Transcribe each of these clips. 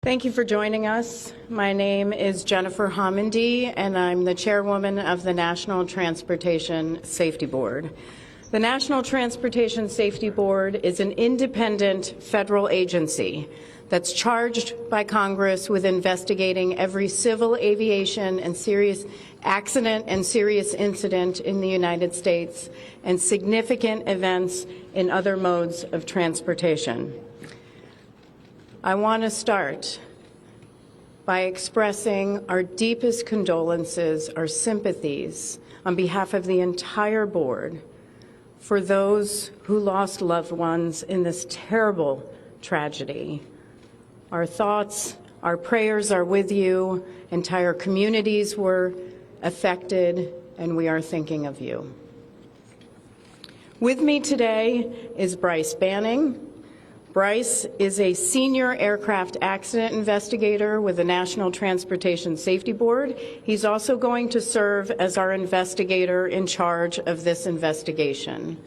Thank you for joining us. My name is Jennifer Homendy, and I'm the chairwoman of the National Transportation Safety Board. The National Transportation Safety Board is an independent federal agency that's charged by Congress with investigating every civil aviation and serious accident and serious incident in the United States and significant events in other modes of transportation. I want to start by expressing our deepest condolences, our sympathies on behalf of the entire board for those who lost loved ones in this terrible tragedy. Our thoughts, our prayers are with you. Entire communities were affected, and we are thinking of you. With me today is Bryce Banning. Bryce is a senior aircraft accident investigator with the National Transportation Safety Board. He's also going to serve as our investigator in charge of this investigation.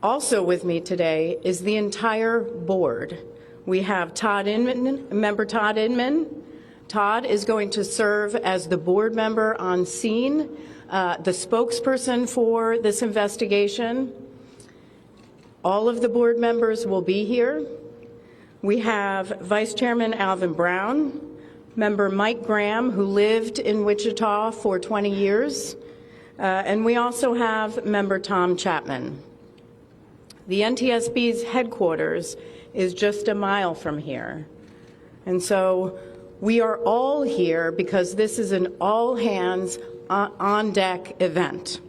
Also with me today is the entire board. We have Todd Inman, member Todd Inman. Todd is going to serve as the board member on scene, the spokesperson for this investigation. All of the board members will be here. We have Vice Chairman Alvin Brown, member Mike Graham, who lived in Wichita for 20 years, and we also have member Tom Chapman. The NTSB's headquarters is just a mile from here, and so we are all here because this is an all-hands on-deck event.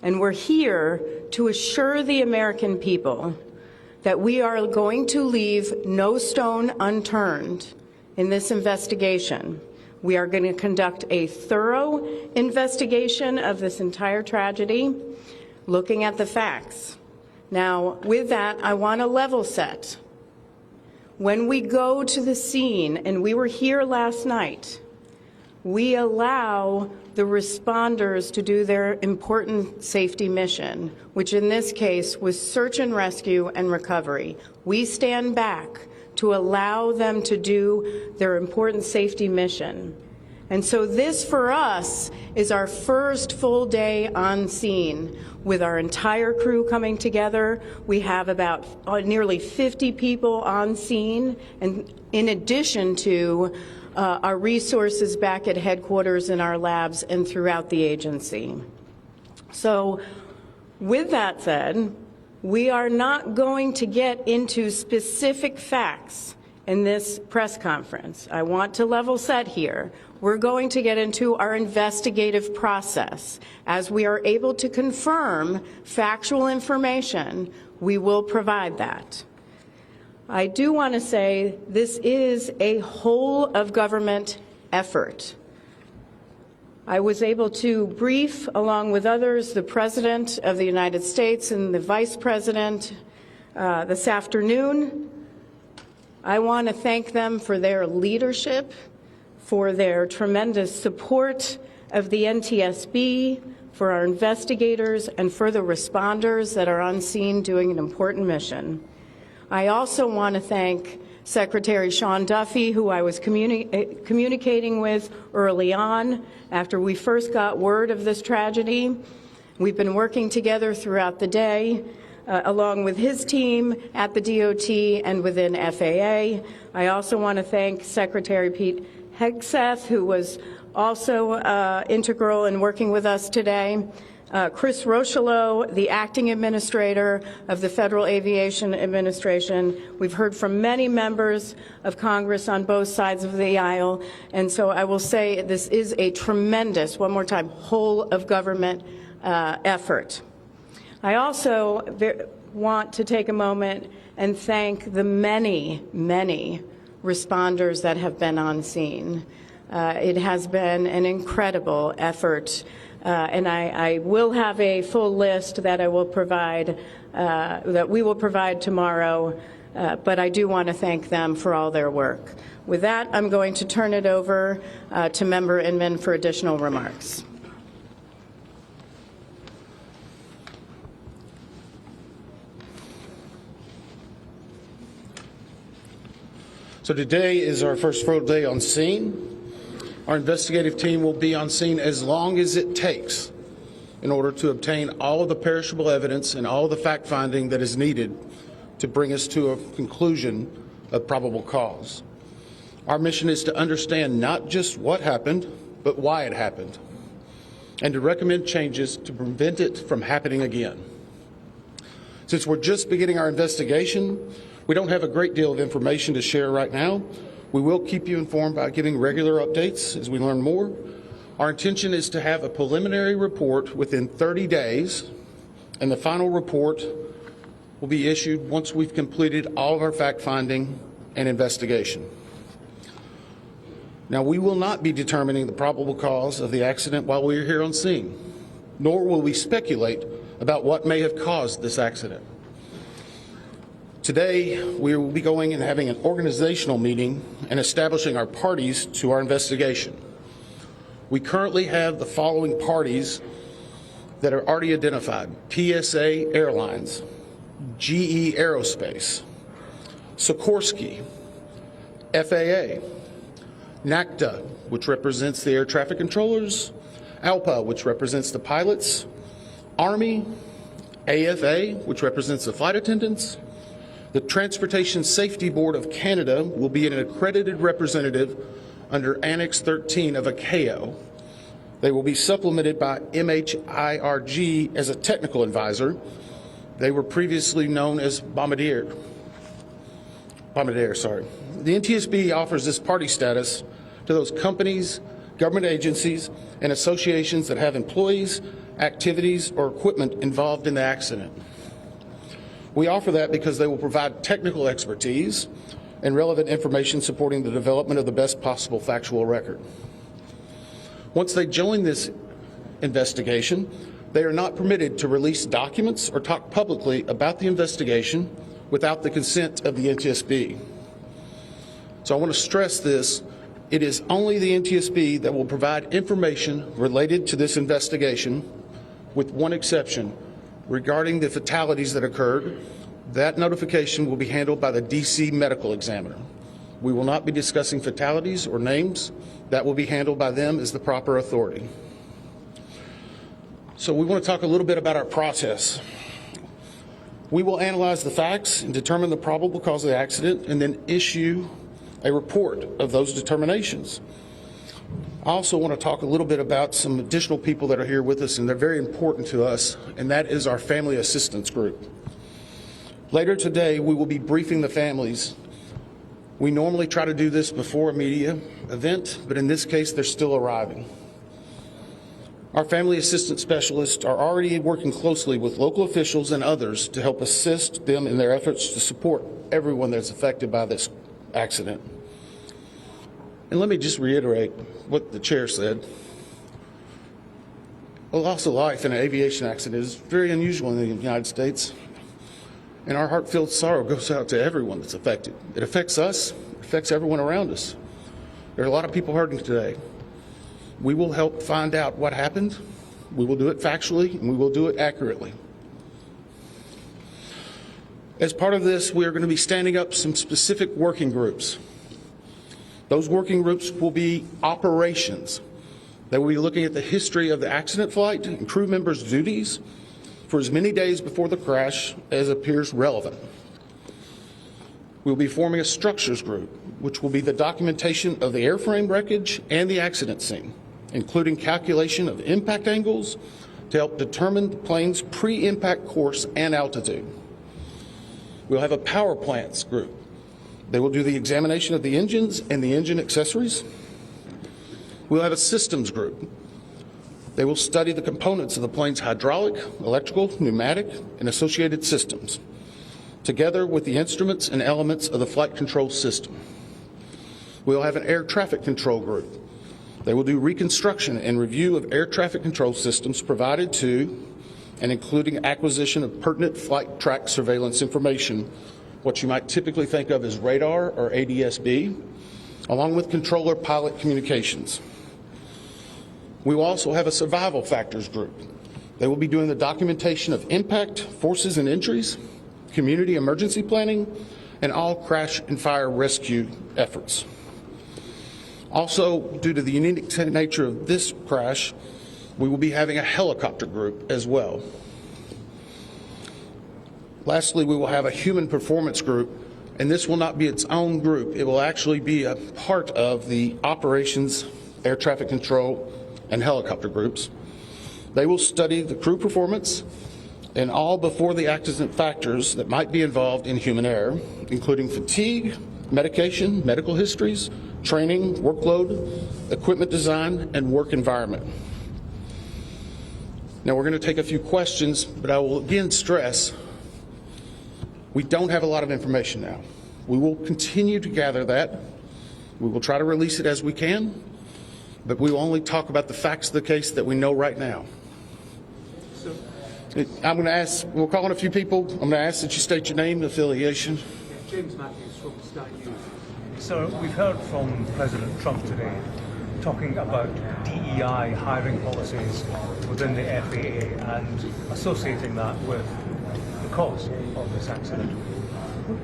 And we're here to assure the American people that we are going to leave no stone unturned in this investigation. We are going to conduct a thorough investigation of this entire tragedy, looking at the facts. Now, with that, I want to level set. When we go to the scene, and we were here last night, we allow the responders to do their important safety mission, which in this case was search and rescue and recovery. We stand back to allow them to do their important safety mission. And so this, for us, is our first full day on scene with our entire crew coming together. We have about nearly 50 people on scene, and in addition to our resources back at headquarters in our labs and throughout the agency. So with that said, we are not going to get into specific facts in this press conference. I want to level set here. We're going to get into our investigative process. As we are able to confirm factual information, we will provide that. I do want to say this is a whole of government effort. I was able to brief, along with others, the President of the United States and the Vice President this afternoon. I want to thank them for their leadership, for their tremendous support of the NTSB, for our investigators, and for the responders that are on scene doing an important mission. I also want to thank Secretary Sean Duffy, who I was communicating with early on after we first got word of this tragedy. We've been working together throughout the day, along with his team at the DOT and within FAA. I also want to thank Secretary Pete Hegseth, who was also integral in working with us today. Chris Rocheleau, the acting administrator of the Federal Aviation Administration. We've heard from many members of Congress on both sides of the aisle, and so I will say this is a tremendous, one more time, whole of government effort. I also want to take a moment and thank the many, many responders that have been on scene. It has been an incredible effort. And I will have a full list that I will provide, that we will provide tomorrow, but I do want to thank them for all their work. With that, I'm going to turn it over to Member Inman for additional remarks. So today is our first full day on scene. Our investigative team will be on scene as long as it takes in order to obtain all of the perishable evidence and all of the fact-finding that is needed to bring us to a conclusion of probable cause. Our mission is to understand not just what happened, but why it happened, and to recommend changes to prevent it from happening again. Since we're just beginning our investigation, we don't have a great deal of information to share right now. We will keep you informed by giving regular updates as we learn more. Our intention is to have a preliminary report within 30 days, and the final report will be issued once we've completed all of our fact-finding and investigation. Now, we will not be determining the probable cause of the accident while we are here on scene, nor will we speculate about what may have caused this accident. Today, we will be going and having an organizational meeting and establishing our parties to our investigation. We currently have the following parties that are already identified: PSA Airlines, GE Aerospace, Sikorsky, FAA, NACTA, which represents the air traffic controllers, ALPA, which represents the pilots, Army, AFA, which represents the flight attendants. The Transportation Safety Board of Canada will be an accredited representative under Annex 13 of ICAO. They will be supplemented by MHIRG as a technical advisor. They were previously known as Bombardier. The NTSB offers this party status to those companies, government agencies, and associations that have employees, activities, or equipment involved in the accident. We offer that because they will provide technical expertise and relevant information supporting the development of the best possible factual record. Once they join this investigation, they are not permitted to release documents or talk publicly about the investigation without the consent of the NTSB. So I want to stress this. It is only the NTSB that will provide information related to this investigation, with one exception. Regarding the fatalities that occurred, that notification will be handled by the DC medical examiner. We will not be discussing fatalities or names. That will be handled by them as the proper authority. So we want to talk a little bit about our process. We will analyze the facts and determine the probable cause of the accident, and then issue a report of those determinations. I also want to talk a little bit about some additional people that are here with us, and they're very important to us, and that is our family assistance group. Later today, we will be briefing the families. We normally try to do this before a media event, but in this case, they're still arriving. Our family assistance specialists are already working closely with local officials and others to help assist them in their efforts to support everyone that's affected by this accident. And let me just reiterate what the chair said. A loss of life in an aviation accident is very unusual in the United States, and our heart-filled sorrow goes out to everyone that's affected. It affects us, it affects everyone around us. There are a lot of people hurting today. We will help find out what happened. We will do it factually, and we will do it accurately. As part of this, we are going to be standing up some specific working groups. Those working groups will be operations. They will be looking at the history of the accident flight and crew members' duties for as many days before the crash as appears relevant. We'll be forming a structures group, which will be the documentation of the airframe wreckage and the accident scene, including calculation of impact angles to help determine the plane's pre-impact course and altitude. We'll have a power plants group. They will do the examination of the engines and the engine accessories. We'll have a systems group. They will study the components of the plane's hydraulic, electrical, pneumatic, and associated systems, together with the instruments and elements of the flight control system. We'll have an air traffic control group. They will do reconstruction and review of air traffic control systems provided to and including acquisition of pertinent flight track surveillance information, what you might typically think of as radar or ADSB, along with controller pilot communications. We will also have a survival factors group. They will be doing the documentation of impact, forces and injuries, community emergency planning, and all crash and fire rescue efforts. Also, due to the unique nature of this crash, we will be having a helicopter group as well. Lastly, we will have a human performance group, and this will not be its own group. It will actually be a part of the operations, air traffic control, and helicopter groups. They will study the crew performance and all before the accident factors that might be involved in human error, including fatigue, medication, medical histories, training, workload, equipment design, and work environment. Now we're going to take a few questions, but I will again stress we don't have a lot of information now. We will continue to gather that. We will try to release it as we can, but we will only talk about the facts of the case that we know right now. I'm going to ask, we'll call on a few people. I'm going to ask that you state your name and affiliation. James Matthews from Sky News. So we've heard from President Trump today talking about DEI hiring policies within the FAA and associating that with the cause of this accident.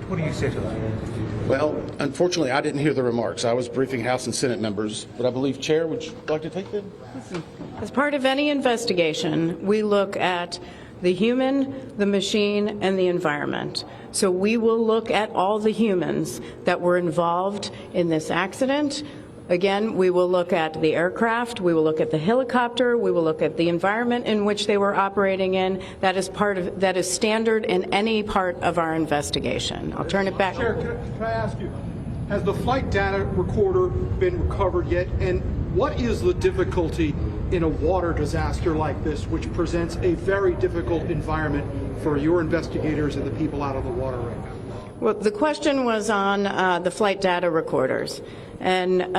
What do you say to that? Well, unfortunately, I didn't hear the remarks. I was briefing House and Senate members, but I believe, Chair, would you like to take that? As part of any investigation, we look at the human, the machine, and the environment. So we will look at all the humans that were involved in this accident. Again, we will look at the aircraft, we will look at the helicopter, we will look at the environment in which they were operating in. That is standard in any part of our investigation. I'll turn it back. Chair, can I ask you, has the flight data recorder been recovered yet? And what is the difficulty in a water disaster like this, which presents a very difficult environment for your investigators and the people out on the water right now? Well, the question was on the flight data recorders. And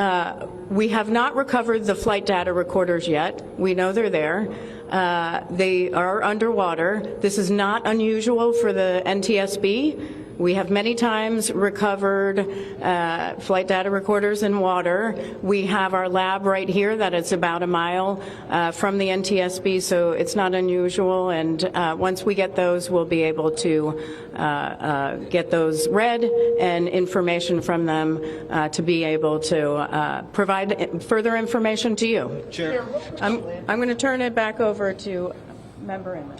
we have not recovered the flight data recorders yet. We know they're there. They are underwater. This is not unusual for the NTSB. We have many times recovered flight data recorders in water. We have our lab right here that is about a mile from the NTSB, so it's not unusual. And once we get those, we'll be able to get those read and information from them to be able to provide further information to you. Chair. I'm going to turn it back over to Member Inman.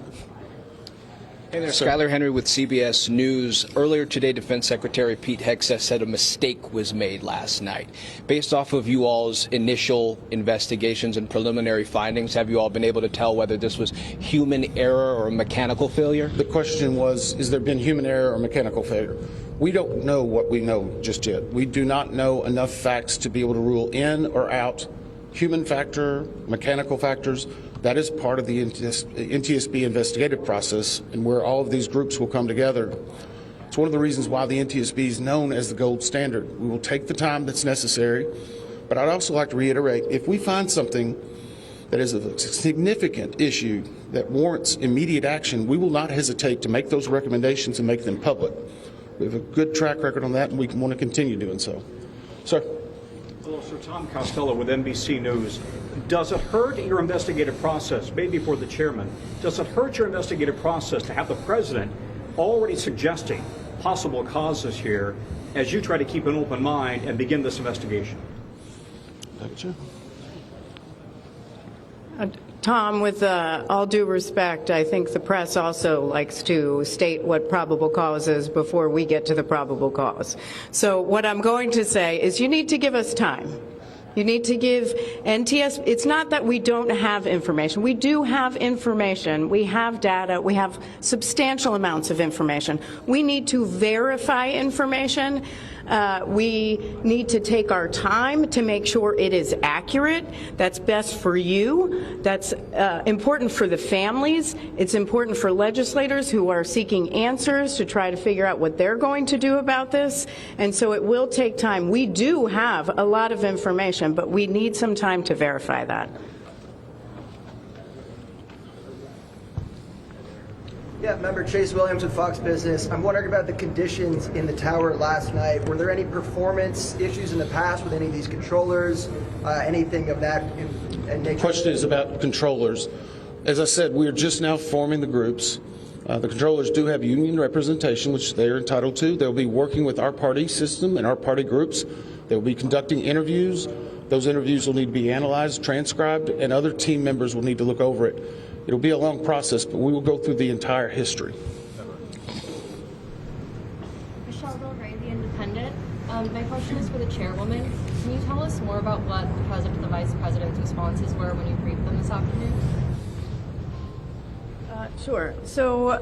Hey there, Skylar Henry with CBS News. Earlier today, Defense Secretary Pete Hegseth said a mistake was made last night. Based off of you all's initial investigations and preliminary findings, have you all been able to tell whether this was human error or mechanical failure? The question was, has there been human error or mechanical failure? We don't know what we know just yet. We do not know enough facts to be able to rule in or out human factor, mechanical factors. That is part of the NTSB investigative process and where all of these groups will come together. It's one of the reasons why the NTSB is known as the gold standard. We will take the time that's necessary, but I'd also like to reiterate, if we find something that is a significant issue that warrants immediate action, we will not hesitate to make those recommendations and make them public. We have a good track record on that, and we want to continue doing so. Sir. Hello, Sir. Tom Costello with NBC News. Does it hurt your investigative process, maybe for the chairman, does it hurt your investigative process to have the president already suggesting possible causes here as you try to keep an open mind and begin this investigation? Tom, with all due respect, I think the press also likes to state what probable cause is before we get to the probable cause. So what I'm going to say is you need to give us time. You need to give NTSB, it's not that we don't have information. We do have information. We have data. We have substantial amounts of information. We need to verify information. We need to take our time to make sure it is accurate. That's best for you. That's important for the families. It's important for legislators who are seeking answers to try to figure out what they're going to do about this. And so it will take time. We do have a lot of information, but we need some time to verify that. Yeah, Member Chase Williams with Fox Business. I'm wondering about the conditions in the tower last night. Were there any performance issues in the past with any of these controllers, anything of that nature? The question is about controllers. As I said, we are just now forming the groups. The controllers do have union representation, which they are entitled to. They'll be working with our party system and our party groups. They'll be conducting interviews. Those interviews will need to be analyzed, transcribed, and other team members will need to look over it. It'll be a long process, but we will go through the entire history. Michelle Del Rey, The Independent. My question is for the chairwoman. Can you tell us more about what the president and the vice president's responses were when you briefed them this afternoon? Sure. So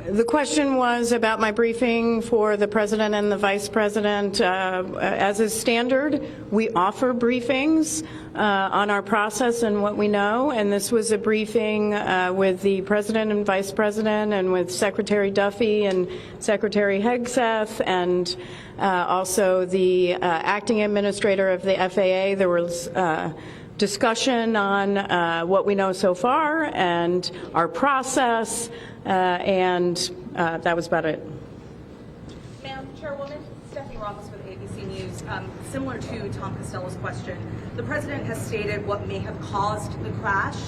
the question was about my briefing for the president and the vice president. As is standard, we offer briefings on our process and what we know, and this was a briefing with the president and vice president and with Secretary Duffy and Secretary Hegseth and also the acting administrator of the FAA. There was discussion on what we know so far and our process, and that was about it. Madam Chairwoman, Stephanie Rothfuss with ABC News. Similar to Tom Costello's question, the President has stated what may have caused the crash,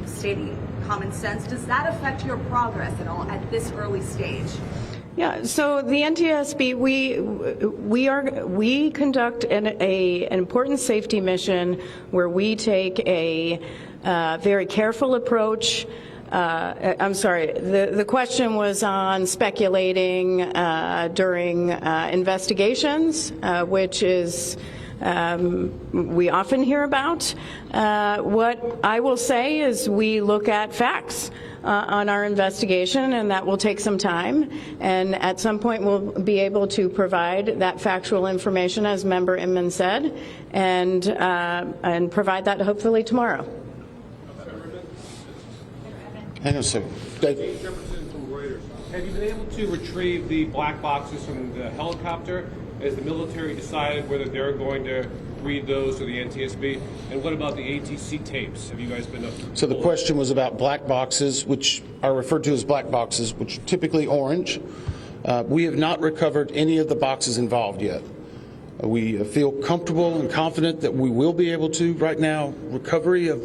stating common sense. Does that affect your progress at all at this early stage? Yeah, so the NTSB, we conduct an important safety mission where we take a very careful approach. I'm sorry, the question was on speculating during investigations, which is we often hear about. What I will say is we look at facts on our investigation, and that will take some time. And at some point, we'll be able to provide that factual information, as Member Inman said, and provide that hopefully tomorrow. Hang on a second. Dave. Have you been able to retrieve the black boxes from the helicopter? Has the military decided whether they're going to read those to the NTSB? And what about the ATC tapes? Have you guys been up? So the question was about black boxes, which are referred to as black boxes, which are typically orange. We have not recovered any of the boxes involved yet. We feel comfortable and confident that we will be able to. Right now, recovery of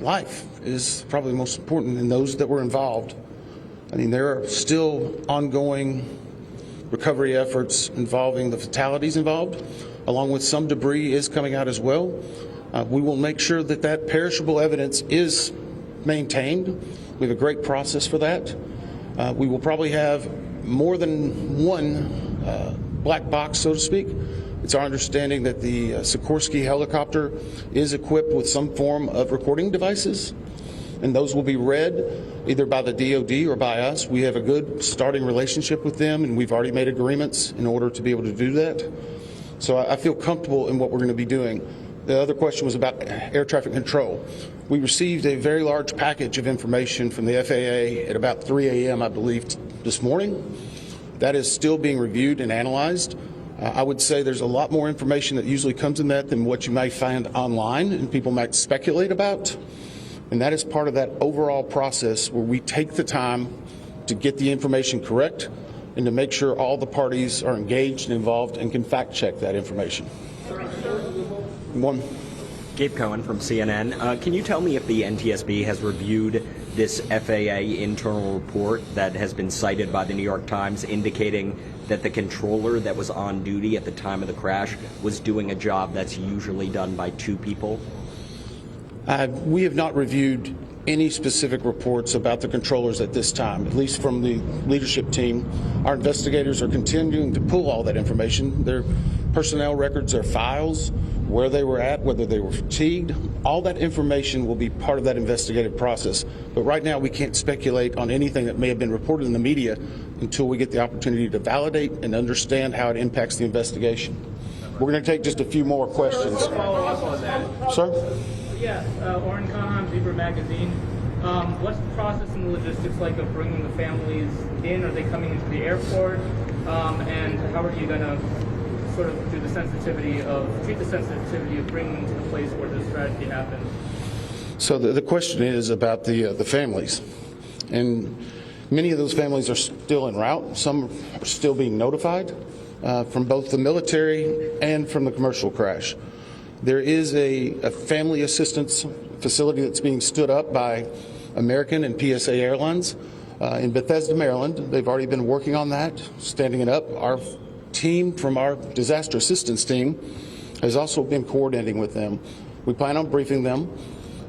life is probably the most important in those that were involved. I mean, there are still ongoing recovery efforts involving the fatalities involved, along with some debris is coming out as well. We will make sure that that perishable evidence is maintained. We have a great process for that. We will probably have more than one black box, so to speak. It's our understanding that the Sikorsky helicopter is equipped with some form of recording devices, and those will be read either by the DoD or by us. We have a good starting relationship with them, and we've already made agreements in order to be able to do that. So I feel comfortable in what we're going to be doing. The other question was about air traffic control. We received a very large package of information from the FAA at about 3 a.m., I believe, this morning. That is still being reviewed and analyzed. I would say there's a lot more information that usually comes in that than what you may find online and people might speculate about. And that is part of that overall process where we take the time to get the information correct and to make sure all the parties are engaged and involved and can fact check that information. One. Gabe Cohen from CNN. Can you tell me if the NTSB has reviewed this FAA internal report that has been cited by the New York Times indicating that the controller that was on duty at the time of the crash was doing a job that's usually done by two people? We have not reviewed any specific reports about the controllers at this time, at least from the leadership team. Our investigators are continuing to pull all that information, their personnel records, their files, where they were at, whether they were fatigued. All that information will be part of that investigative process. But right now we can't speculate on anything that may have been reported in the media until we get the opportunity to validate and understand how it impacts the investigation. We're going to take just a few more questions. Let's follow up on that. Sir? Yeah, Oren Kahan, Zebra Magazine. What's the process and the logistics like of bringing the families in? Are they coming into the airport? And how are you going to sort of treat the sensitivity of bringing them to the place where this tragedy happened? So the question is about the families. And many of those families are still en route. Some are still being notified from both the military and from the commercial crash. There is a family assistance facility that's being stood up by American and PSA Airlines in Bethesda, Maryland. They've already been working on that, standing it up. Our team from our disaster assistance team has also been coordinating with them. We plan on briefing them.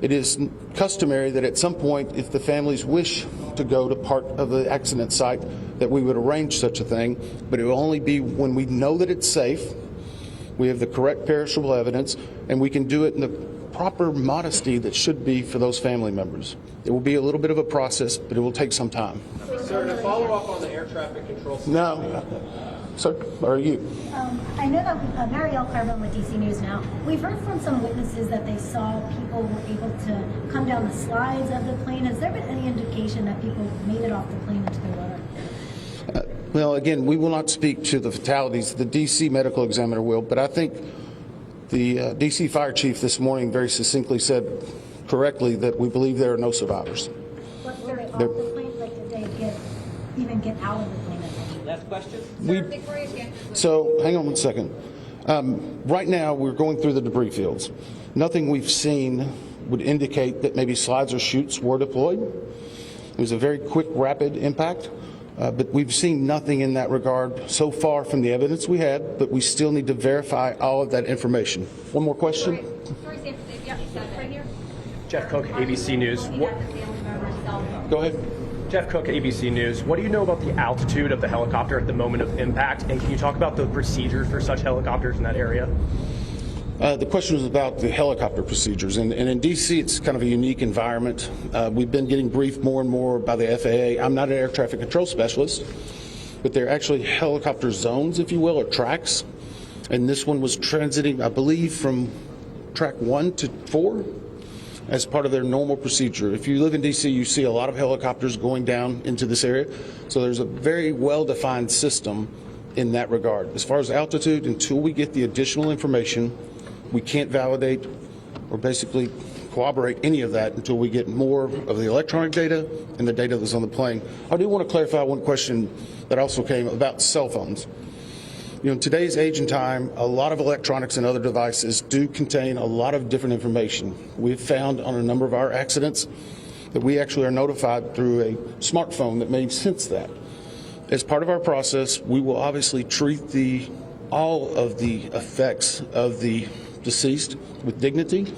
It is customary that at some point, if the families wish to go to part of the accident site, that we would arrange such a thing, but it will only be when we know that it's safe, we have the correct perishable evidence, and we can do it in the proper modesty that should be for those family members. It will be a little bit of a process, but it will take some time. Sir, to follow up on the air traffic control system. No. Sir, or are you? I know that Marielle Carbone with DC News Now. We've heard from some witnesses that they saw people were able to come down the slides of the plane. Has there been any indication that people made it off the plane into the water? Well, again, we will not speak to the fatalities. The DC medical examiner will, but I think the DC fire chief this morning very succinctly said correctly that we believe there are no survivors. But were they off the plane? Like, did they even get out of the plane? Last question. So, hang on one second. Right now, we're going through the debris fields. Nothing we've seen would indicate that maybe slides or chutes were deployed. It was a very quick, rapid impact, but we've seen nothing in that regard so far from the evidence we had, but we still need to verify all of that information. One more question? Jeff Cook, ABC News. Go ahead. Jeff Cook, ABC News. What do you know about the altitude of the helicopter at the moment of impact? And can you talk about the procedures for such helicopters in that area? The question was about the helicopter procedures. And in D.C., it's kind of a unique environment. We've been getting briefed more and more by the FAA. I'm not an air traffic control specialist, but they're actually helicopter zones, if you will, or tracks. And this one was transiting, I believe, from track 1 to 4. As part of their normal procedure. If you live in D.C., you see a lot of helicopters going down into this area. So there's a very well-defined system in that regard. As far as altitude, until we get the additional information, we can't validate or basically corroborate any of that until we get more of the electronic data and the data that's on the plane. I do want to clarify one question that also came about cell phones. You know, in today's age and time, a lot of electronics and other devices do contain a lot of different information. We've found on a number of our accidents that we actually are notified through a smartphone that may sense that. As part of our process, we will obviously treat all of the effects of the deceased with dignity.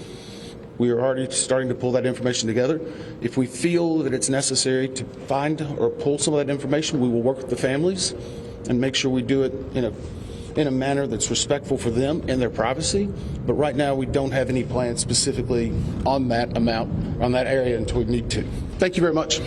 We are already starting to pull that information together. If we feel that it's necessary to find or pull some of that information, we will work with the families and make sure we do it in a manner that's respectful for them and their privacy. But right now, we don't have any plans specifically on that amount, on that area until we need to. Thank you very much.